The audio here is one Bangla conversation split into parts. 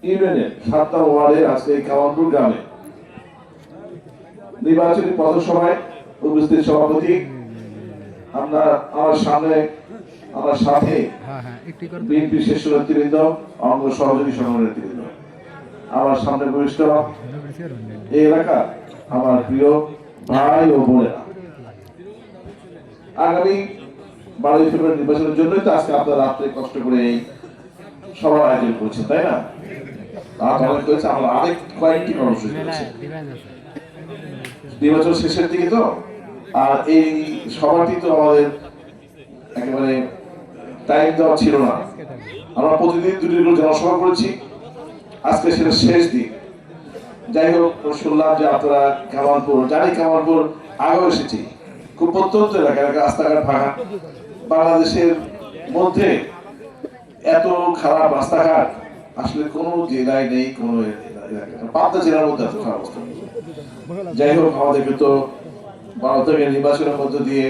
ইউনিয়নের ৭ নং ওয়ার্ডে আজকে কামালপুর গ্রামে নির্বাচনী পথসভায় উপস্থিত সভাপতি আমার সামনে আমার সাথে বিএনপি শীর্ষ নেতৃবৃন্দ, অঙ্গ সহযোগী সংগঠনের নেতৃবৃন্দ, আমার সামনে বরিষ্ঠ এই এলাকা আমার প্রিয় ভাই ও বোনেরা, আগামী 12 ফেব্রুয়ারি নির্বাচনের জন্যই তো আজকে আপনারা রাত্রে কষ্ট করে এই সভার আয়োজন করছেন, তাই না? আমরা আরেক কয়েকটি কর্মসূচি নির্বাচন শেষের দিকে তো, আর এই সভাটি তো আমাদের একেবারে টাইম দেওয়া ছিল না। আমরা প্রতিদিন দুটি জনসভা করেছি, আজকে সেটা শেষ দিন। যাই হোক, শুনলাম যে আপনারা কামালপুর, জানি কামালপুর আগেও এসেছি, খুব প্রত্যন্ত এলাকা, রাস্তাঘাট ভাঙা, বাংলাদেশের মধ্যে এত খারাপ রাস্তাঘাট আসলে কোনো জেলায় নেই, কোনো পাবনা জেলার মধ্যে এত খারাপ অবস্থা। যাই হোক, আমাদেরকে তো 12 থেকে নির্বাচনের মধ্য দিয়ে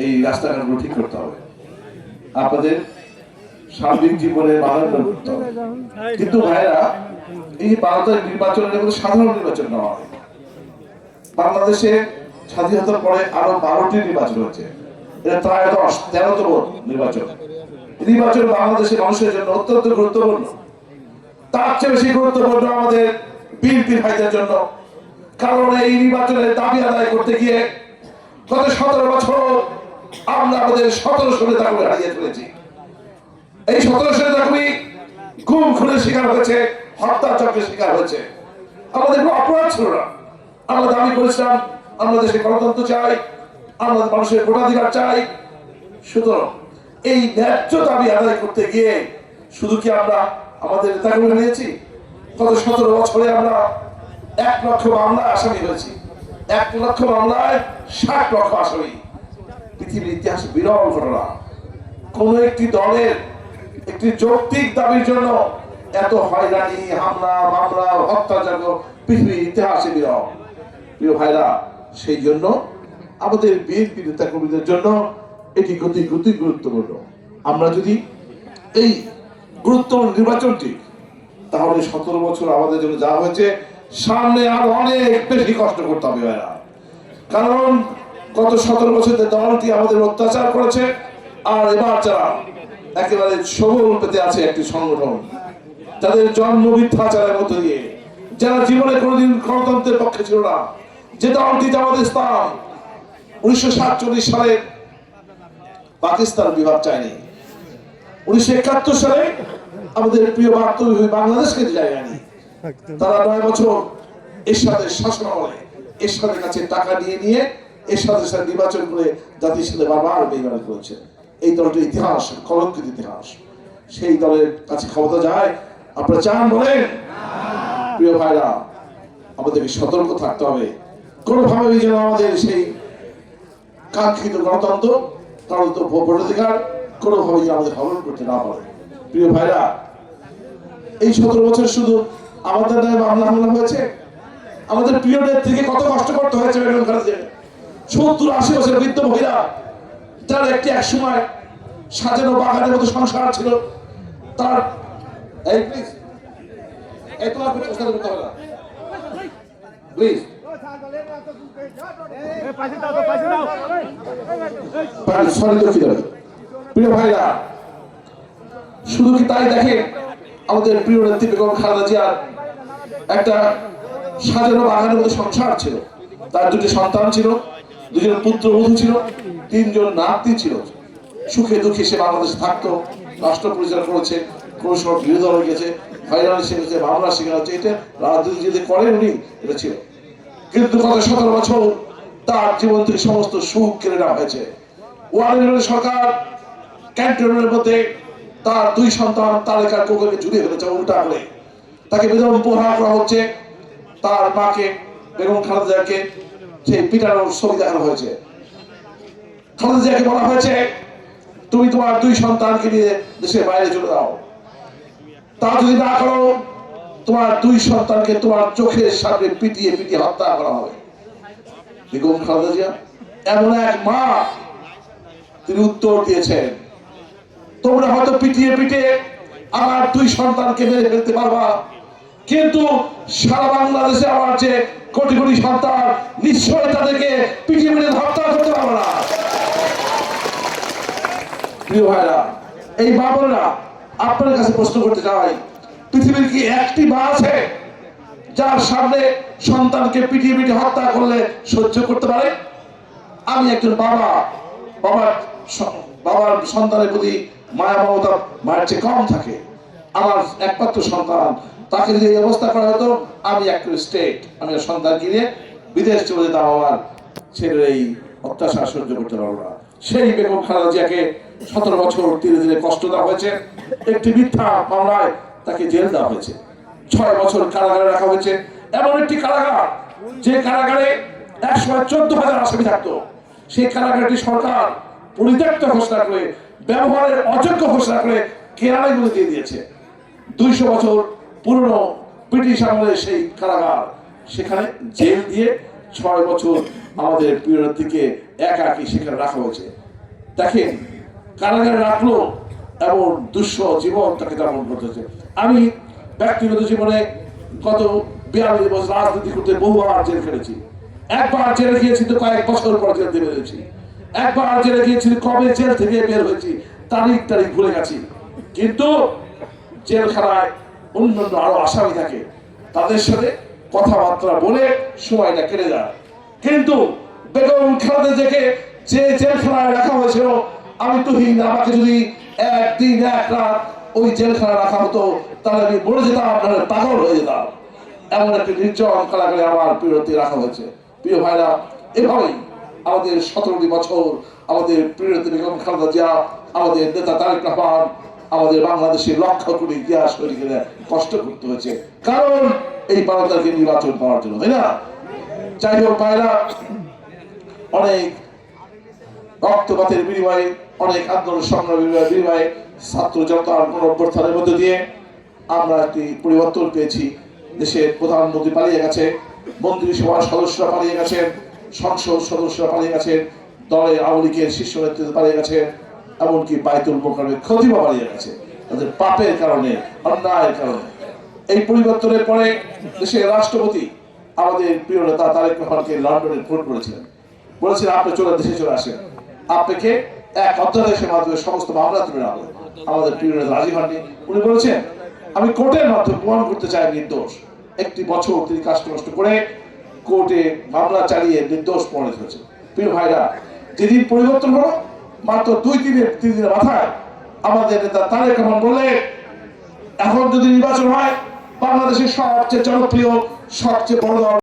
এই রাস্তাঘাটগুলো ঠিক করতে হবে, আপনাদের সার্বিক জীবনে মানদণ্ড করতে হবে। কিন্তু ভাইরা, এই 12 তারিখ নির্বাচনের মধ্যে সাধারণ নির্বাচন নেওয়া হয়। বাংলাদেশে স্বাধীনতার পরে আরো 12টি নির্বাচন হয়েছে, এটা প্রায় 13তম নির্বাচন। নির্বাচন বাংলাদেশের মানুষের জন্য অত্যন্ত গুরুত্বপূর্ণ। তার চেয়ে বেশি গুরুত্বপূর্ণ আমাদের বিএনপি ভাইদের জন্য, কারণ এই নির্বাচনের দাবি আদায় করতে গিয়ে গত 17 বছর আমরা আমাদের 17শো নেতাকে হারিয়ে ফেলেছি। এই 17শো নেতাকে গুম খুনের শিকার হয়েছে, হত্যাচক্রের শিকার হয়েছে। আমাদের কোনো অপরাধ ছিল না। আমরা দাবি করেছিলাম আমরা দেশে গণতন্ত্র চাই, আমরা মানুষের ভোটাধিকার চাই। সুতরাং এই ন্যায্য দাবি আদায় করতে গিয়ে শুধু কি আমরা আমাদের নেতাগুলো নিয়েছি? গত 17 বছরে আমরা 1 লক্ষ মামলায় আসামি হয়েছি, 1 লক্ষ মামলায় 60 লক্ষ আসামি। পৃথিবীর ইতিহাসে বিরল ঘটনা। কোন একটি দলের একটি যৌক্তিক দাবির জন্য এত হয়রানি, হামলা, মামলা, হত্যাযজ্ঞ পৃথিবীর ইতিহাসে বিরল। প্রিয় ভাইরা, সেই জন্য আমাদের বিএনপি নেতাকর্মীদের জন্য এটি অতি গুরুত্বপূর্ণ। আমরা যদি এই গুরুত্বপূর্ণ নির্বাচনটি, তাহলে 17 বছর আমাদের জন্য যা হয়েছে, সামনে আরো অনেক বেশি কষ্ট করতে হবে ভাইরা। কারণ গত 17 বছরে দলটি আমাদের অত্যাচার করেছে, আর এবার যারা একেবারে সবল পেতে আছে একটি সংগঠন, যাদের জন্ম মিথ্যাচারের মধ্য দিয়ে, যারা জীবনে কোনোদিন গণতন্ত্রের পক্ষে ছিল না, যে দলটি আমাদের স্থান 1947 সালে পাকিস্তান বিভাগ চায়নি, 1971 সালে আমাদের প্রিয় বাংলাদেশকে যায়নি। তারা 9 বছর এরশাদের শাসন আমলে এরশাদের কাছে টাকা নিয়ে এরশাদের সাথে নির্বাচন করে জাতির সাথে বারবার বেইমানি করেছে। এই দলটির ইতিহাস কলঙ্কিত ইতিহাস। সেই দলের কাছে ক্ষমতা যায় আপনারা চান বলেন? প্রিয় ভাইরা, আমাদেরকে সতর্ক থাকতে হবে, কোনোভাবে যেন আমাদের সেই কাঙ্ক্ষিত গণতন্ত্র, ভোটাধিকার কোনোভাবে যেন আমাদের হরণ করতে না পারে। প্রিয় ভাইরা, এই 17 বছর শুধু আমাদের মামলা হয়েছে, আমাদের প্রিয় নেত্রীকে কত কষ্ট করতে হয়েছে। 70-80 বছরের বৃদ্ধ মহিলা, যার একটি এক সময় সাজানো বাগানের মতো সংসার ছিল, তার প্রিয় ভাইরা, শুধু কি তাই দেখে, আমাদের প্রিয় নেত্রী বেগম খালেদা জিয়ার একটা সাজানো বাগানের মতো সংসার ছিল, তার 2টি সন্তান ছিল, 2জন পুত্রবধূ ছিল, 3 জন নাতি ছিল। সুখে দুঃখে সে বাংলাদেশে থাকতো, রাষ্ট্র পরিচালনা করেছে, কোন সময় বিরোধী দল হয়ে গেছে, হয়রানি শিখেছে, মামলা শিখে হচ্ছে, এটা রাজনীতি যদি করেন উনি, এটা ছিল। কিন্তু গত 17 বছর তার জীবন থেকে সমস্ত সুখ কেড়ে নেওয়া হয়েছে। ওয়ারের সরকার ক্যান্টনমেন্টের মধ্যে তার 2 সন্তান তালিকার কোকলকে ঝুলিয়ে ফেলেছে, উল্টা করে তাকে বেদম প্রহার করা হচ্ছে। তার মাকে বেগম খালেদা জিয়াকে সেই পিটানোর ছবি দেখানো হয়েছে। খালেদা জিয়াকে বলা হয়েছে, তুমি তোমার 2 সন্তানকে নিয়ে দেশের বাইরে চলে যাও, তা যদি না করো তোমার 2 সন্তানকে তোমার চোখের সামনে পিটিয়ে হত্যা করা হবে। বেগম খালেদা জিয়া এমন এক মা, তিনি উত্তর দিয়েছেন, তোমরা হয়তো পিটিয়ে আমার 2 সন্তানকে মেরে ফেলতে পারবা, কিন্তু সারা বাংলাদেশে আমার যে কোটি কোটি সন্তান নিশ্চয়ই তাদেরকে পিটিয়ে মেরে হত্যা করতে পারবো না। প্রিয় ভাইরা, এই মা বোনেরা, আপনার কাছে প্রশ্ন করতে চাই, পৃথিবীর কি একটি মা আছে যার সামনে সন্তানকে পিটিয়ে পিটিয়ে হত্যা করলে সহ্য করতে পারে? আমি একজন বাবা, বাবার সন্তানের প্রতি মায়া মমতা মায়ের চেয়ে কম থাকে। আমার একমাত্র সন্তান, তাকে যদি এই অবস্থা করা হতো, আমি একটা স্টেট, আমি সন্তানকে নিয়ে বিদেশ চলে যেতাম। আমার ছেলের এই অত্যাচার সহ্য করতে পারবো না। সেই বেগম খালেদা জিয়াকে 17 বছর ধীরে ধীরে কষ্ট দেওয়া হয়েছে, একটি মিথ্যা মামলায় তাকে জেল দেওয়া হয়েছে, 6 বছর কারাগারে রাখা হয়েছে। এমন একটি কারাগার যে কারাগারে একসময় 14,000 আসামি থাকতো, সেই কারাগারটি সরকার পরিত্যক্ত ঘোষণা করে, ব্যবহারের অযোগ্য ঘোষণা করে কেরানিগুলো দিয়ে দিয়েছে। 200 বছর পুরনো ব্রিটিশ আমলের সেই কারাগার, সেখানে জেল দিয়ে 6 বছর আমাদের প্রিয় নেত্রীকে একাকী সেখানে রাখা হয়েছে। দেখেন, কারাগারে রাখলো এবং দুঃসহ জীবন তাকে যাপন করতে হচ্ছে। আমি ব্যক্তিগত জীবনে গত 42 বছর রাজনীতি করতে বহুবার জেল খেটেছি। একবার জেলে গিয়েছি তো কয়েক বছর পর জেল থেকে বেরিয়েছি। একবার জেলে গিয়েছি, কবে জেল থেকে বের হয়েছি তারিখ ভুলে গেছি। কিন্তু জেলখানায় অন্যান্য আরো আসামি থাকে, তাদের সাথে কথাবার্তা বলে সময়টা কেটে যায়। কিন্তু বেগম খালেদা জিয়াকে যে জেলখানায় রাখা হয়েছিল, আমি তুহিন, আমাকে যদি 1 দিন 1 রাত ওই জেলখানায় রাখা হতো, তাহলে আমি মরে যেতাম, আপনারা পাগল হয়ে যেতাম। এমন একটি নির্জন কারাগারে আমার প্রিয়তি রাখা হয়েছে। প্রিয় ভাইরা, এভাবেই আমাদের 17টি বছর আমাদের প্রিয়তি বেগম খালেদা জিয়া, আমাদের নেতা তারেক রহমান, আমাদের বাংলাদেশের লক্ষ কোটি ইতিহাস তৈরিকে কষ্ট করতে হয়েছে, কারণ এই 12 তারিখে নির্বাচন পাওয়ার জন্য, তাই না? যাই হোক ভাইরা, অনেক রক্তপাতের বিনিময়ে, অনেক আন্দোলন সংগ্রামের বিনিময়ে, ছাত্র জনতার গণঅভ্যুত্থানের মধ্যে দিয়ে আমরা একটি পরিবর্তন পেয়েছি। দেশের প্রধানমন্ত্রী পালিয়ে গেছে, মন্ত্রিসভার সদস্যরা পালিয়ে গেছেন, সংসদ সদস্যরা পালিয়ে গেছেন, দলের আওয়ামী লীগের শীর্ষ নেতৃত্ব পালিয়ে গেছে, এমনকি বাইতুল মোকাররমের খতিবও পালিয়ে গেছে তাদের পাপের কারণে, অন্যায়ের কারণে। এই পরিবর্তনের পরে দেশের রাষ্ট্রপতি আমাদের প্রিয় নেতা তারেক রহমানকে লন্ডনে ফোন করেছিলেন, বলেছিলেন আপনি দেশে চলে আসেন, আপনাকে এক অধ্যাদেশের মাধ্যমে সমস্ত মামলা তুলে নেওয়া হবে। আমাদের প্রিয় নেতা রাজি হননি। উনি বলেছেন আমি কোর্টের মাধ্যমে প্রমাণ করতে চাই নির্দোষ। 1 বছর তিনি কষ্ট করে কোর্টে মামলা চালিয়ে নির্দোষ প্রমাণিত হয়েছে। প্রিয় ভাইরা, যেদিন পরিবর্তন হলো, মাত্র 2-3 দিনের মাথায় আমাদের নেতা তারেক রহমান বলে, এখন যদি নির্বাচন হয়, বাংলাদেশের সবচেয়ে জনপ্রিয়, সবচেয়ে বড় দল